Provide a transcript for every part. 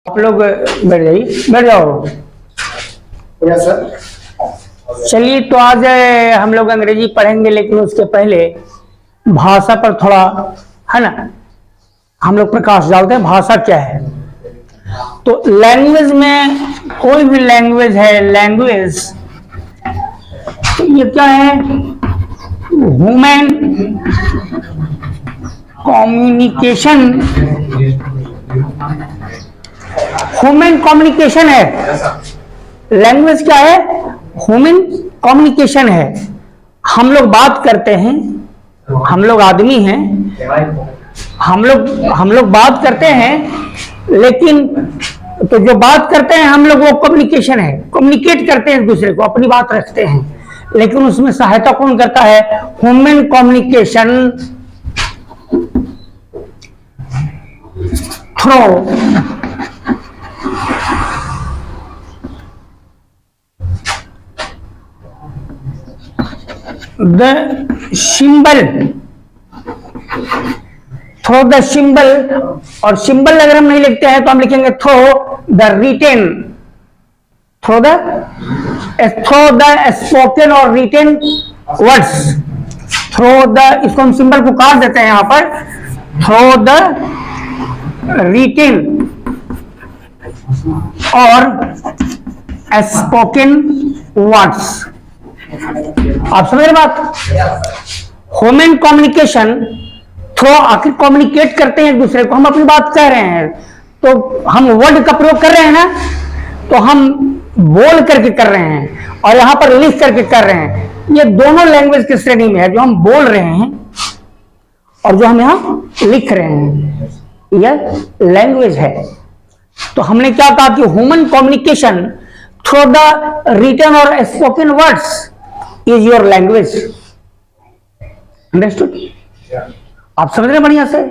आप लोग बैठ जाइए, बैठ जाओ। Yes sir. चलिए, तो आज हम लोग अंग्रेजी पढ़ेंगे, लेकिन उसके पहले भाषा पर थोड़ा, है ना, हम लोग प्रकाश डालते हैं। भाषा क्या है? तो लैंग्वेज में कोई भी लैंग्वेज है, लैंग्वेज तो ये क्या है? ह्यूमन कम्युनिकेशन, ह्यूमन कम्युनिकेशन है। लैंग्वेज क्या है? ह्यूमन कम्युनिकेशन है। हम लोग बात करते हैं, हम लोग आदमी हैं, हम लोग बात करते हैं, लेकिन तो जो बात करते हैं हम लोग वो कम्युनिकेशन है, कम्युनिकेट करते हैं एक दूसरे को, अपनी बात रखते हैं, लेकिन उसमें सहायता कौन करता है? Human communication through the symbol, through the symbol. और सिंबल अगर हम नहीं लिखते हैं तो हम लिखेंगे through the written, through the spoken और रिटेन वर्ड्स, थ्रू द, इसको हम सिंबल को काट देते हैं यहां पर, थ्रू द रिटेन और स्पोकन वर्ड्स। आप समझ रहे बात? ह्यूमन कम्युनिकेशन थ्रू, आखिर कम्युनिकेट करते हैं एक दूसरे को, हम अपनी बात कह रहे हैं तो हम वर्ड का प्रयोग कर रहे हैं ना, तो हम बोल करके कर रहे हैं और यहां पर लिख करके कर रहे हैं। ये दोनों लैंग्वेज की श्रेणी में है, जो हम बोल रहे हैं और जो हम यहां लिख रहे हैं, यह लैंग्वेज है। तो हमने क्या कहा कि human communication through the written और spoken words is your language. Understood? आप समझ रहे हैं बढ़िया से?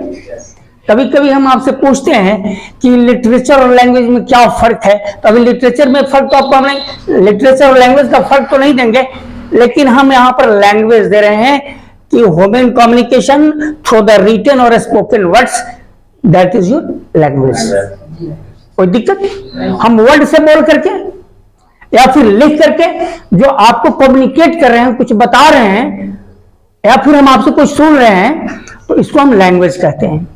कभी कभी हम आपसे पूछते हैं कि लिटरेचर और लैंग्वेज में क्या फर्क है, तो अभी लिटरेचर में फर्क तो आपको हम नहीं, लिटरेचर और लैंग्वेज का फर्क तो नहीं देंगे, लेकिन हम यहां पर लैंग्वेज दे रहे हैं कि human communication through the written और spoken words, that is your language. कोई दिक्कत? हम वर्ड से बोल करके या फिर लिख करके जो आपको कम्युनिकेट कर रहे हैं, कुछ बता रहे हैं, या फिर हम आपसे कुछ सुन रहे हैं, तो इसको हम लैंग्वेज कहते हैं।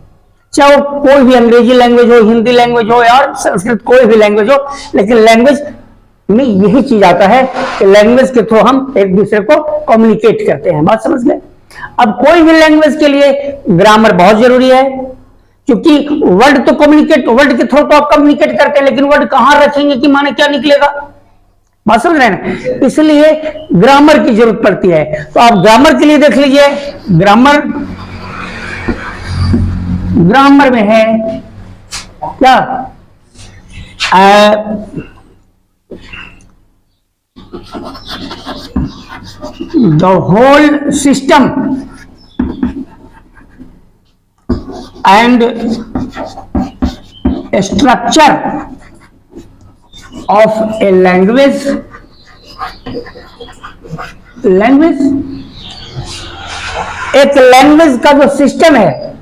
चाहे वो कोई भी अंग्रेजी लैंग्वेज हो, हिंदी लैंग्वेज हो या संस्कृत, कोई भी लैंग्वेज हो, लेकिन लैंग्वेज में यही चीज आता है कि लैंग्वेज के थ्रू हम एक दूसरे को कम्युनिकेट करते हैं। बात समझ गए? अब कोई भी लैंग्वेज के लिए ग्रामर बहुत जरूरी है, क्योंकि वर्ड तो कम्युनिकेट, वर्ड के थ्रू तो आप कम्युनिकेट करते हैं, लेकिन वर्ड कहां रखेंगे कि माने क्या निकलेगा? बात समझ रहे हैं? इसलिए ग्रामर की जरूरत पड़ती है। तो आप ग्रामर के लिए देख लीजिए, ग्रामर में है क्या? The whole system and structure of a language, एक लैंग्वेज का जो सिस्टम है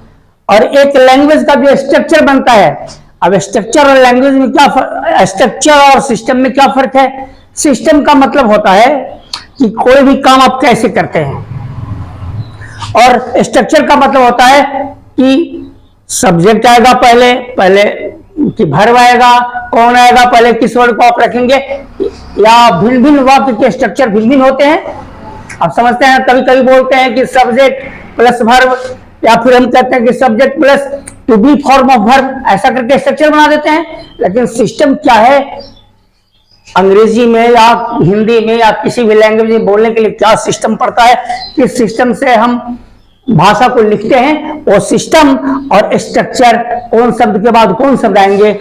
और एक लैंग्वेज का जो स्ट्रक्चर बनता है। अब स्ट्रक्चर और लैंग्वेज में क्या फर्क, स्ट्रक्चर और सिस्टम में क्या फर्क है? सिस्टम का मतलब होता है कि कोई भी काम आप कैसे करते हैं, और स्ट्रक्चर का मतलब होता है कि सब्जेक्ट आएगा पहले कि verb आएगा, कौन आएगा पहले, किस वर्ड को आप रखेंगे, या भिन्न भिन्न वाक्य के स्ट्रक्चर भिन्न भिन्न होते हैं। आप समझते हैं? कभी कभी बोलते हैं कि सब्जेक्ट प्लस वर्ब, या फिर हम कहते हैं कि subject plus to be form of verb, ऐसा करके स्ट्रक्चर बना देते हैं। लेकिन सिस्टम क्या है? अंग्रेजी में या हिंदी में या किसी भी लैंग्वेज में बोलने के लिए क्या सिस्टम पड़ता है, किस सिस्टम से हम भाषा को लिखते हैं, वो सिस्टम और स्ट्रक्चर, कौन शब्द के बाद कौन शब्द आएंगे,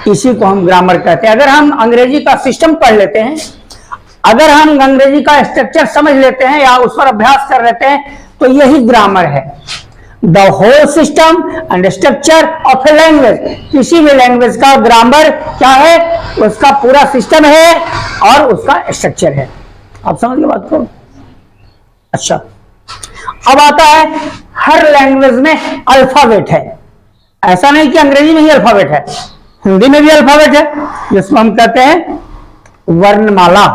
इसी को हम ग्रामर कहते हैं। अगर हम अंग्रेजी का सिस्टम पढ़ लेते हैं, अगर हम अंग्रेजी का स्ट्रक्चर समझ लेते हैं या उस पर अभ्यास कर लेते हैं, तो यही ग्रामर है। The whole system and structure of a language, किसी भी लैंग्वेज का ग्रामर क्या है? उसका पूरा सिस्टम है और उसका स्ट्रक्चर है। आप समझ गए बात को? अच्छा, अब आता है हर लैंग्वेज में अल्फाबेट है। ऐसा नहीं कि अंग्रेजी में ही अल्फाबेट है, हिंदी में भी अल्फाबेट है जिसको हम कहते हैं वर्णमाला।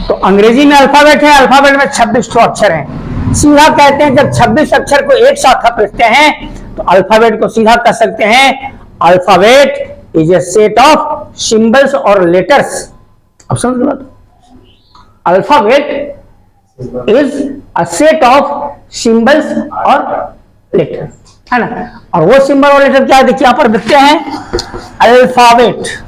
तो अंग्रेजी में अल्फाबेट है, अल्फाबेट में 26 अक्षर हैं। सीधा कहते हैं जब 26 अक्षर को एक साथ आप लिखते हैं तो अल्फाबेट को सीधा कह सकते हैं alphabet is a set of symbols और लेटर्स। अब समझ लो, alphabet is a set of symbols और लेटर्स, है ना। और वो सिंबल और लेटर क्या है, देखिए यहां पर लिखते हैं alphabet.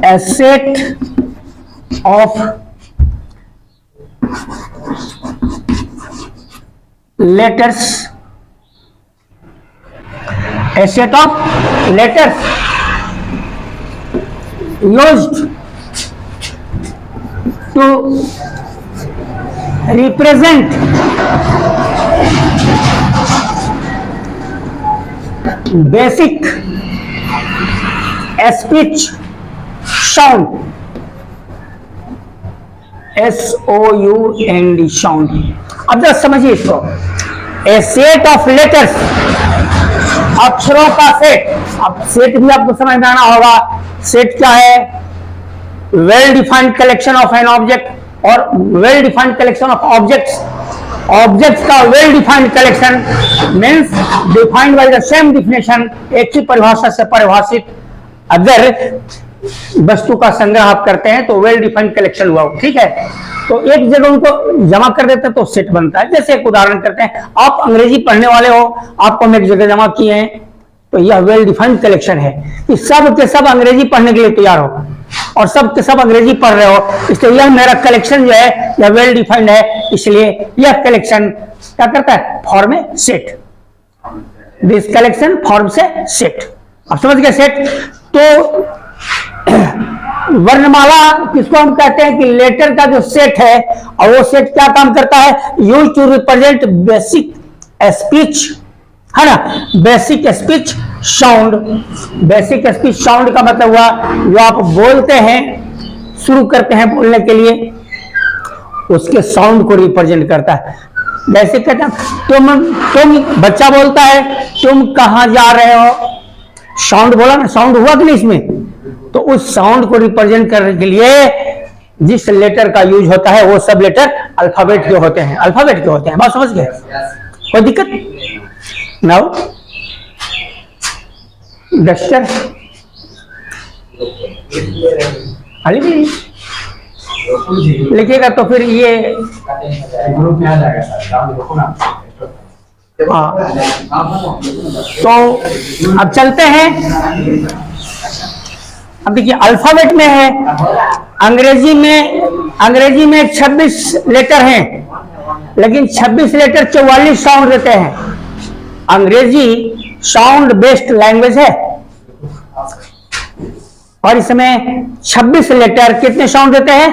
A set of letters, a set of letters used to represent basic speech sound, SOUND sound। अब जरा समझिए इसको, ए सेट ऑफ लेटर्स, अक्षरों का सेट। अब सेट भी आपको समझ में आना होगा, सेट क्या है, well defined collection of an object और well defined collection of objects. Objects का well defined collection means defined by the same definition, एक ही परिभाषा से परिभाषित। अगर वस्तु का संग्रह आप करते हैं तो वेल डिफाइंड कलेक्शन हुआ, ठीक है। तो एक जगह उनको जमा कर देते हैं तो सेट बनता है। जैसे एक उदाहरण करते हैं, आप अंग्रेजी पढ़ने वाले हो, आपको हम एक जगह जमा किए हैं तो यह वेल डिफाइंड कलेक्शन है कि सब के सब अंग्रेजी पढ़ने के लिए तैयार हो और सब के सब अंग्रेजी पढ़ रहे हो, इसलिए यह मेरा कलेक्शन जो है यह वेल डिफाइंड है, इसलिए यह कलेक्शन क्या करता है, form A set. This collection form से सेट। आप समझ गए सेट। तो वर्णमाला किसको हम कहते हैं कि लेटर का जो सेट है, और वो सेट क्या काम करता है, use to represent basic speech, है ना, basic speech sound. Basic speech sound का मतलब हुआ जो आप बोलते हैं, शुरू करते हैं बोलने के लिए, उसके साउंड को रिप्रेजेंट करता है। जैसे कहते हैं तुम बच्चा बोलता है तुम कहां जा रहे हो, साउंड बोला ना, साउंड हुआ कि नहीं इसमें। तो उस साउंड को रिप्रेजेंट करने के लिए जिस लेटर का यूज होता है वो सब लेटर अल्फाबेट के होते हैं, अल्फाबेट के होते हैं। बात समझ गए, कोई दिक्कत। नाउ डस्टर लिखिएगा तो फिर ये ग्रुप में आ जाएगा। तो अब चलते हैं, अब देखिए अल्फाबेट में है, अंग्रेजी में 26 लेटर हैं, लेकिन 26 लेटर 44 साउंड देते हैं। अंग्रेजी साउंड बेस्ड लैंग्वेज है और इसमें 26 लेटर कितने साउंड देते हैं,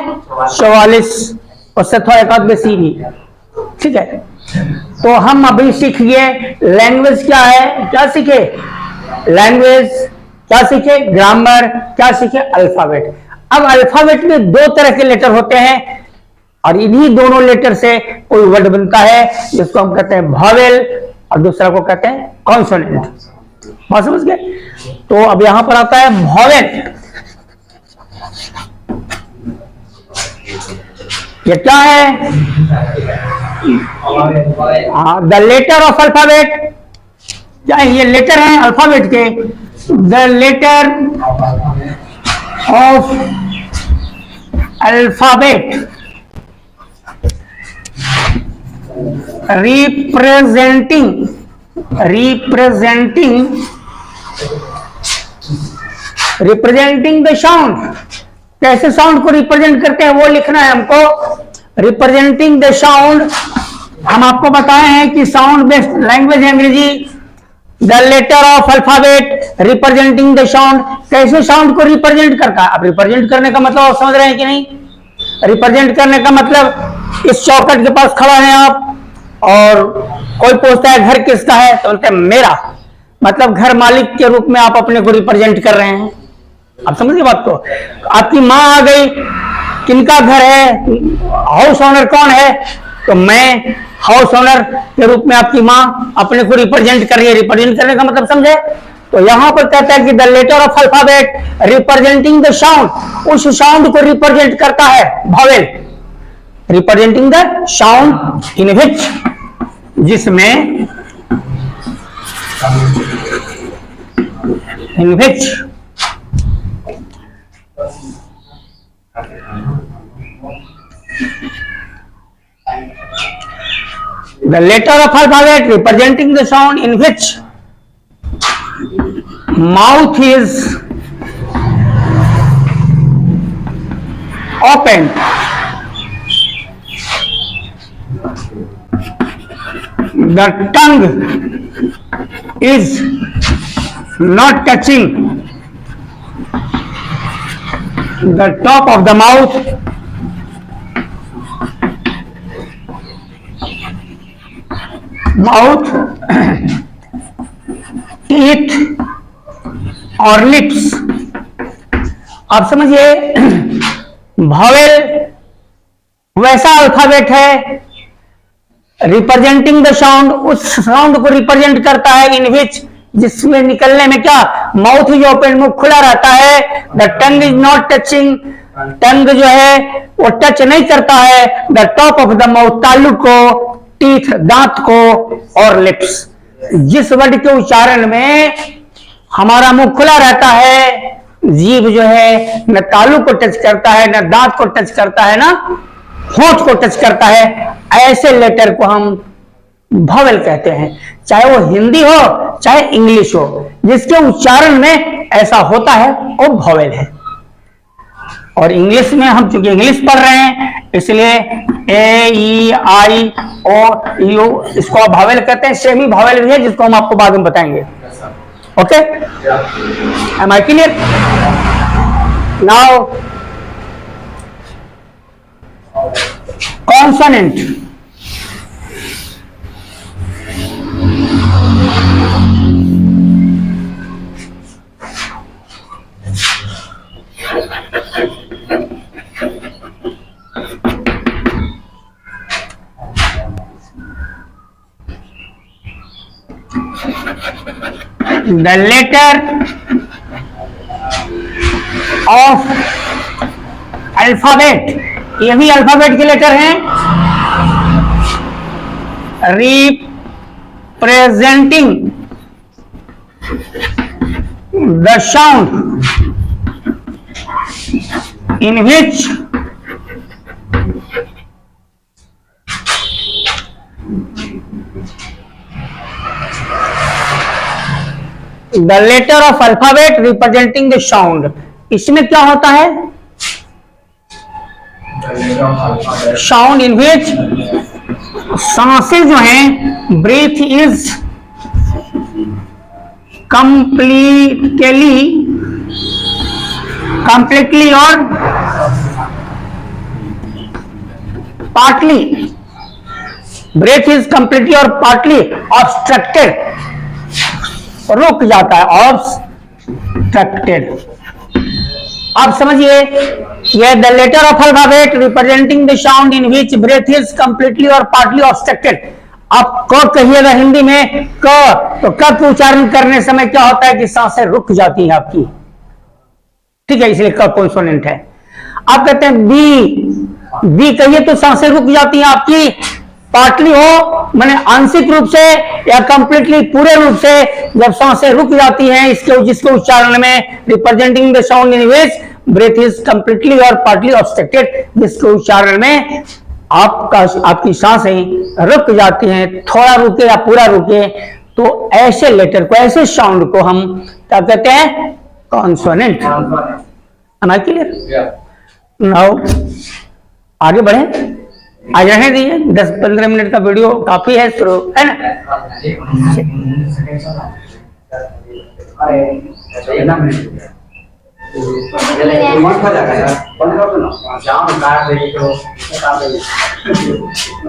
44, उससे थोड़ा एक आध बेसी भी, ठीक है। तो हम अभी सीखिए लैंग्वेज क्या है, क्या सीखे, लैंग्वेज क्या सीखे, ग्रामर क्या सीखे, अल्फाबेट। अब अल्फाबेट में दो तरह के लेटर होते हैं और इन्हीं दोनों लेटर से कोई वर्ड बनता है जिसको हम कहते हैं वॉवेल और दूसरा को कहते हैं कॉन्सोनेंट। बात समझ गए। तो अब यहां पर आता है वॉवेल। ये क्या है, द लेटर ऑफ अल्फाबेट, क्या है, ये लेटर है अल्फाबेट के। The letter of alphabet representing the sound. कैसे साउंड को रिप्रेजेंट करते हैं वो लिखना है हमको। रिप्रेजेंटिंग द साउंड, हम आपको बताए हैं कि साउंड बेस्ड लैंग्वेज है Angrezi. The letter of alphabet representing the sound, कैसे साउंड को रिप्रेजेंट करता है। अब रिप्रेजेंट करने का मतलब आप समझ रहे हैं कि नहीं। रिप्रेजेंट करने का मतलब इस चौखट के पास खड़ा है आप और कोई पूछता है घर किसका है तो बोलते हैं मेरा, मतलब घर मालिक के रूप में आप अपने को रिप्रेजेंट कर रहे हैं। आप समझिए बात को। आपकी माँ आ गई, किनका घर है, हाउस ओनर कौन है, तो मैं हाउस ओनर के रूप में आपकी माँ अपने को रिप्रेजेंट कर रही है। रिप्रेजेंट करने का मतलब समझे? तो यहां पर कहता है कि the letter of alphabet representing the sound, उस साउंड को रिप्रेजेंट करता है vowel, representing the sound in which, जिसमें in which the letter of alphabet representing the sound in which mouth is open, the tongue is not touching the top of the mouth, teeth और lips. आप समझिए, vowel वैसा alphabet है representing the sound, उस sound को represent करता है इन which, जिसमें निकलने में क्या, माउथ इज ओपन, मुंह खुला रहता है, the tongue is not touching, tongue जो है वो टच नहीं करता है, the top of the mouth, तालु को, टीथ दांत को, और लिप्स। जिस वर्ड के उच्चारण में हमारा मुंह खुला रहता है, जीभ जो है न तालु को टच करता है, न दांत को टच करता है, न होंठ को टच करता है, ऐसे लेटर को हम वॉवेल कहते हैं। चाहे वो हिंदी हो चाहे इंग्लिश हो, जिसके उच्चारण में ऐसा होता है वो वॉवेल है। और इंग्लिश में हम चूंकि इंग्लिश पढ़ रहे हैं इसलिए ए ई आई ओ यू इसको वॉवेल कहते हैं। सेमी वॉवेल भी है जिसको हम आपको बाद में बताएंगे। Okay, am I clear? Now consonant, the letter of alphabet, ये भी अल्फाबेट के लेटर हैं, representing the sound in which the letter of alphabet representing the sound, इसमें क्या होता है, साउंड इन विच, सांसें जो हैं, ब्रीथ इज कंप्लीटली और पार्टली, ब्रेथ इज कंप्लीटली और पार्टली ऑब्स्ट्रक्टेड, रुक जाता है, ऑब्स्ट्रक्टेड। आप समझिए, ये the letter of alphabet representing the sound in which breath is completely और पार्टली ऑब्स्ट्रक्टेड। आप क कहिएगा हिंदी में क, तो क को उच्चारण करने समय क्या होता है कि सांसें रुक जाती हैं आपकी, ठीक है, इसलिए क कॉन्सोनेंट है। आप कहते हैं बी कहिए तो सांसें रुक जाती हैं आपकी, पार्टली हो माने आंशिक रूप से या कंप्लीटली पूरे रूप से, जब सांसें रुक जाती हैं इसके जिसके उच्चारण में, representing the sound in which breath is completely और पार्टली ऑब्स्ट्रक्टेड, जिसके उच्चारण में आपकी सांसें रुक जाती हैं, थोड़ा रुके या पूरा रुके, तो ऐसे लेटर को, ऐसे साउंड को हम क्या कहते हैं, consonant. Am I clear? Now आगे बढ़े, आज रहने दीजिए, 10-15 मिनट का वीडियो काफी है, शुरू है ना।